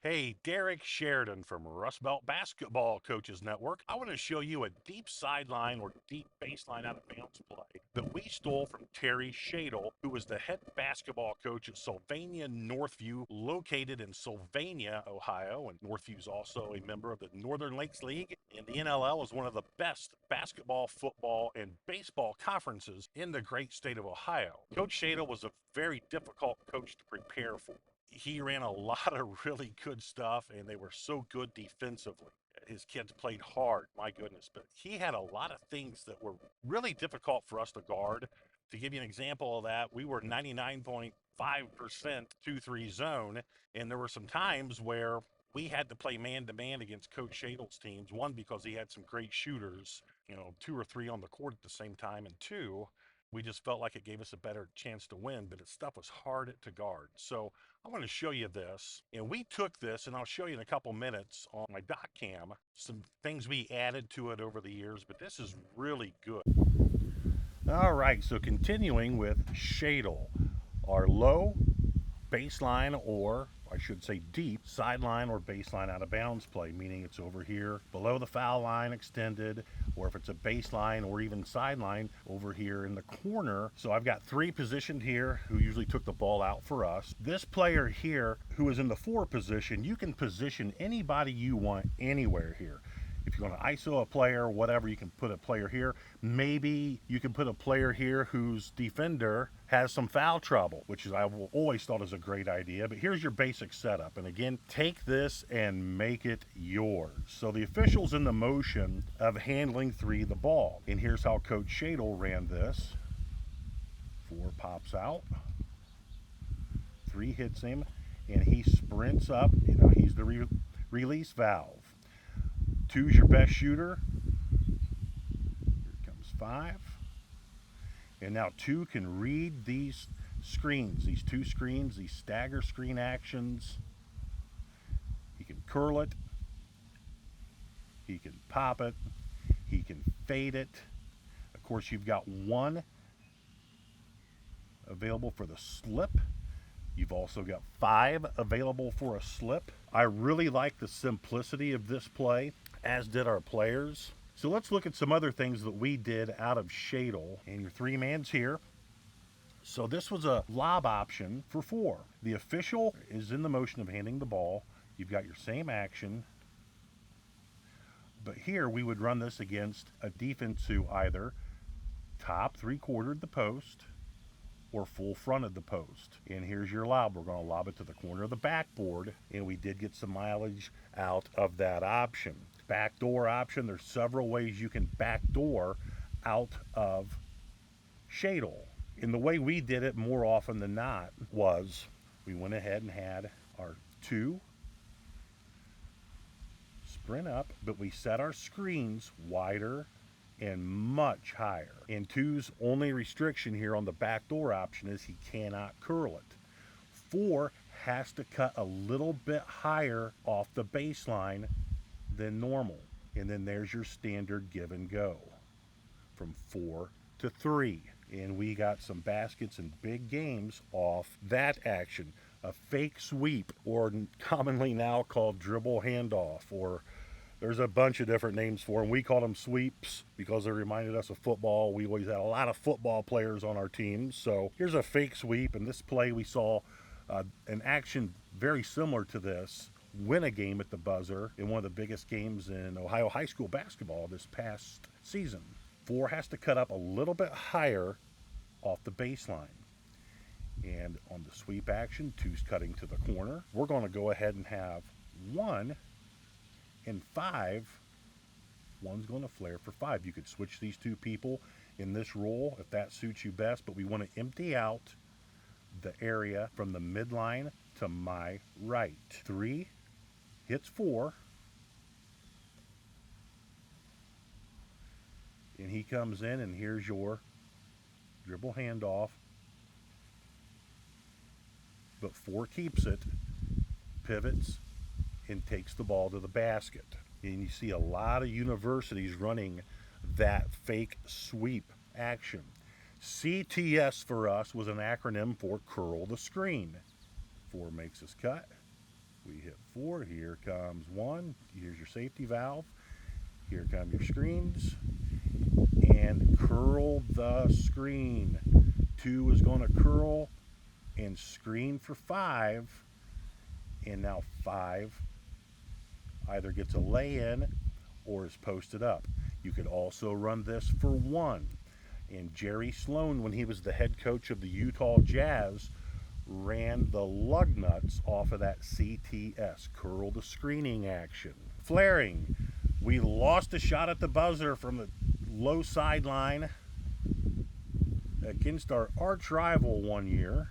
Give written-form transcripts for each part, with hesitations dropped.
Hey, Derek Sheridan from Rust Belt Basketball Coaches Network. I want to show you a deep sideline or deep baseline out of bounds play that we stole from Terry Shadle, who was the head basketball coach at Sylvania Northview, located in Sylvania, Ohio. And Northview is also a member of the Northern Lakes League, and the NLL is one of the best basketball, football, and baseball conferences in the great state of Ohio. Coach Shadle was a very difficult coach to prepare for. He ran a lot of really good stuff, and they were so good defensively. His kids played hard, my goodness, but he had a lot of things that were really difficult for us to guard. To give you an example of that, we were 99.5% 2-3 zone, and there were some times where we had to play man to man against Coach Shadle's teams. One, because he had some great shooters, two or three on the court at the same time, and two, we just felt like it gave us a better chance to win, but its stuff was hard to guard. So I want to show you this. And we took this, and I'll show you in a couple minutes on my doc cam, some things we added to it over the years, but this is really good. All right, so continuing with Shadle, our low baseline, or I should say deep sideline or baseline out of bounds play, meaning it's over here below the foul line extended, or if it's a baseline or even sideline over here in the corner. So I've got three positioned here who usually took the ball out for us. This player here who is in the 4 position, you can position anybody you want anywhere here. If you're going to ISO a player, whatever, you can put a player here. Maybe you can put a player here whose defender has some foul trouble, which is I've always thought is a great idea. But here's your basic setup. And again, take this and make it yours. So the official's in the motion of handling 3 the ball. And here's how Coach Shadle ran this. 4 pops out. 3 hits him. And he sprints up. He's the release valve. 2's your best shooter. Here comes 5. And now 2 can read these screens, these 2 screens, these stagger screen actions. He can curl it. He can pop it. He can fade it. Of course, you've got 1 available for the slip. You've also got 5 available for a slip. I really like the simplicity of this play, as did our players. So let's look at some other things that we did out of Shadle. And your 3-man's here. So this was a lob option for 4. The official is in the motion of handing the ball. You've got your same action. But here we would run this against a defense who either top 3/4 the post or full fronted the post. And here's your lob. We're going to lob it to the corner of the backboard, and we did get some mileage out of that option. Backdoor option, there's several ways you can backdoor out of Shadle. And the way we did it more often than not was we went ahead and had our 2 sprint up, but we set our screens wider and much higher. And 2's only restriction here on the backdoor option is he cannot curl it. 4 has to cut a little bit higher off the baseline than normal. And then there's your standard give and go from 4 to 3. And we got some baskets and big games off that action. A fake sweep, or commonly now called dribble handoff, or there's a bunch of different names for them. We called them sweeps because they reminded us of football. We always had a lot of football players on our teams. So here's a fake sweep. In this play, we saw an action very similar to this win a game at the buzzer in one of the biggest games in Ohio high school basketball this past season. 4 has to cut up a little bit higher off the baseline. And on the sweep action, 2's cutting to the corner. We're going to go ahead and have 1 and 5. 1's going to flare for 5. You could switch these 2 people in this role if that suits you best, but we want to empty out the area from the midline to my right. 3 hits 4, and he comes in, and here's your dribble handoff. But 4 keeps it, pivots, and takes the ball to the basket. And you see a lot of universities running that fake sweep action. CTS for us was an acronym for curl the screen. 4 makes his cut. We hit 4. Here comes 1. Here's your safety valve. Here come your screens. And curl the screen. 2 is going to curl and screen for 5. And now 5 either gets a lay-in or is posted up. You could also run this for 1. And Jerry Sloan, when he was the head coach of the Utah Jazz, ran the lug nuts off of that CTS, curl the screening action. Flaring, we lost a shot at the buzzer from the low sideline against our arch rival one year,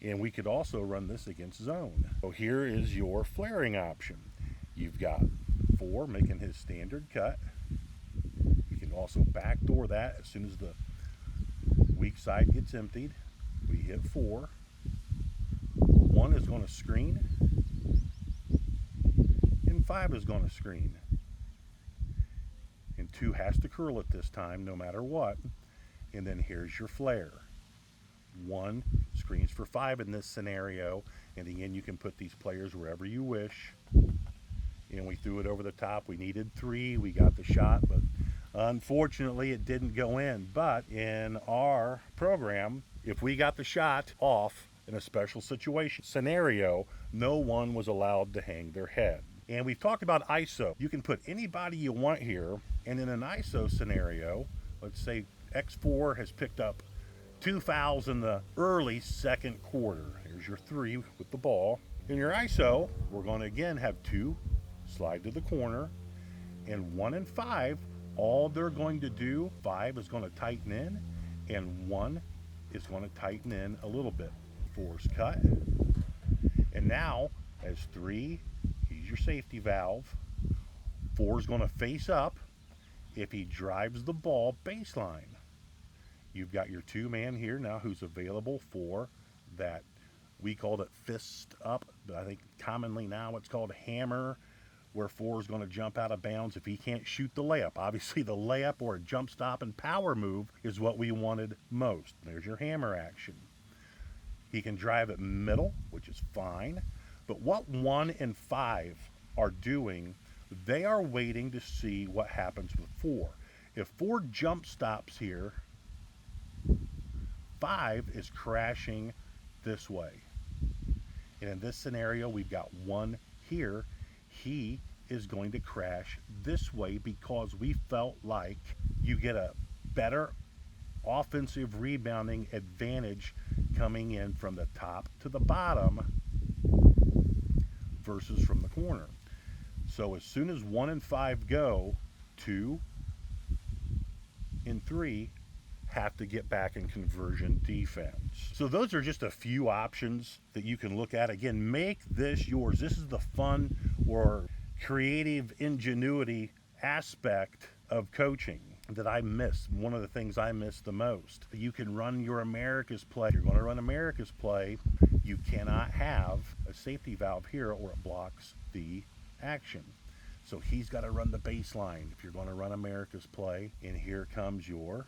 and we could also run this against zone. So here is your flaring option. You've got 4 making his standard cut. You can also backdoor that as soon as the weak side gets emptied. We hit 4. 1 is going to screen, and 5 is going to screen. And 2 has to curl it this time, no matter what. And then here's your flare. 1 screens for 5 in this scenario. And again, you can put these players wherever you wish. And we threw it over the top. We needed 3. We got the shot, but unfortunately it didn't go in. But in our program, if we got the shot off in a special situation scenario, no one was allowed to hang their head. And we've talked about ISO. You can put anybody you want here. And in an ISO scenario, let's say X4 has picked up 2 fouls in the early second quarter. Here's your 3 with the ball. In your ISO, we're going to again have 2 slide to the corner, and 1 and 5, all they're going to do, 5 is going to tighten in, and 1 is going to tighten in a little bit. 4's cut, and now as 3, he's your safety valve. 4 is going to face up if he drives the ball baseline. You've got your 2-man here now who's available for that. We called it fist up, but I think commonly now it's called hammer, where 4 is going to jump out of bounds if he can't shoot the layup. Obviously the layup or a jump stop and power move is what we wanted most. There's your hammer action. He can drive it middle, which is fine, but what 1 and 5 are doing, they are waiting to see what happens with 4. If 4 jump stops here, 5 is crashing this way. And in this scenario, we've got 1 here. He is going to crash this way because we felt like you get a better offensive rebounding advantage coming in from the top to the bottom versus from the corner. So as soon as 1 and 5 go, 2 and 3 have to get back in conversion defense. So those are just a few options that you can look at. Again, make this yours. This is the fun or creative ingenuity aspect of coaching that I miss. One of the things I miss the most. You can run your America's play. If you're going to run America's play, you cannot have a safety valve here or it blocks the action. So he's got to run the baseline if you're going to run America's play. And here comes your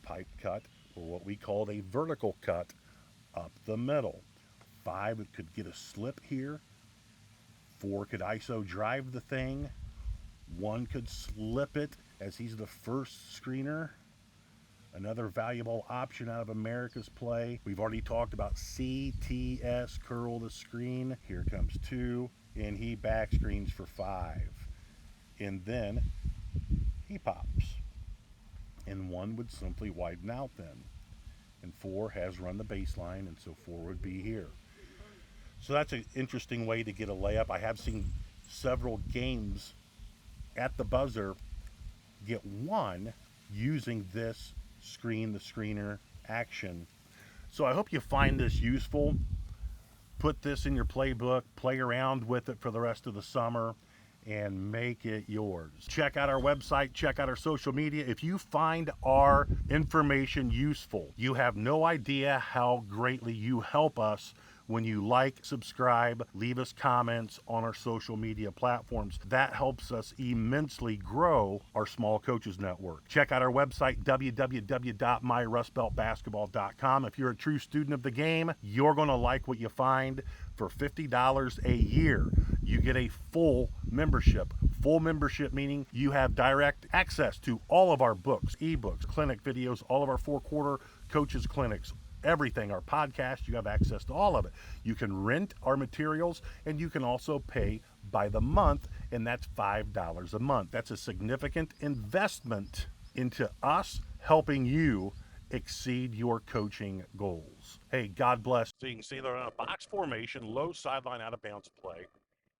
pipe cut, or what we called a vertical cut up the middle. 5, it could get a slip here. 4 could ISO drive the thing. 1 could slip it as he's the first screener. Another valuable option out of America's play. We've already talked about CTS, curl the screen. Here comes 2, and he back screens for 5. And then he pops. And 1 would simply widen out then. And 4 has run the baseline, and so 4 would be here. So that's an interesting way to get a layup. I have seen several games at the buzzer get 1 using this screen the screener action. So I hope you find this useful. Put this in your playbook, play around with it for the rest of the summer, and make it yours. Check out our website, check out our social media. If you find our information useful, you have no idea how greatly you help us when you like, subscribe, leave us comments on our social media platforms. That helps us immensely grow our Small Coaches Network. Check out our website, www.myrustbeltbasketball.com. If you're a true student of the game, you're going to like what you find. For $50 a year, you get a full membership. Full membership meaning you have direct access to all of our books, ebooks, clinic videos, all of our 4-quarter coaches clinics, everything, our podcast. You have access to all of it. You can rent our materials, and you can also pay by the month, and that's $5 a month. That's a significant investment into us helping you exceed your coaching goals. Hey, God bless. So you can see they're in a box formation, low sideline out of bounds play,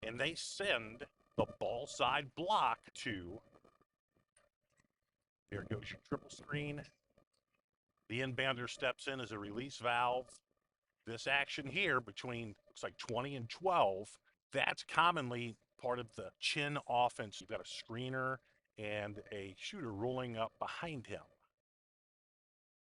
and they send the ball side block to, here goes your triple screen. The inbounder steps in as a release valve. This action here between, looks like 20 and 12, that's commonly part of the chin offense. You've got a screener and a shooter rolling up behind him.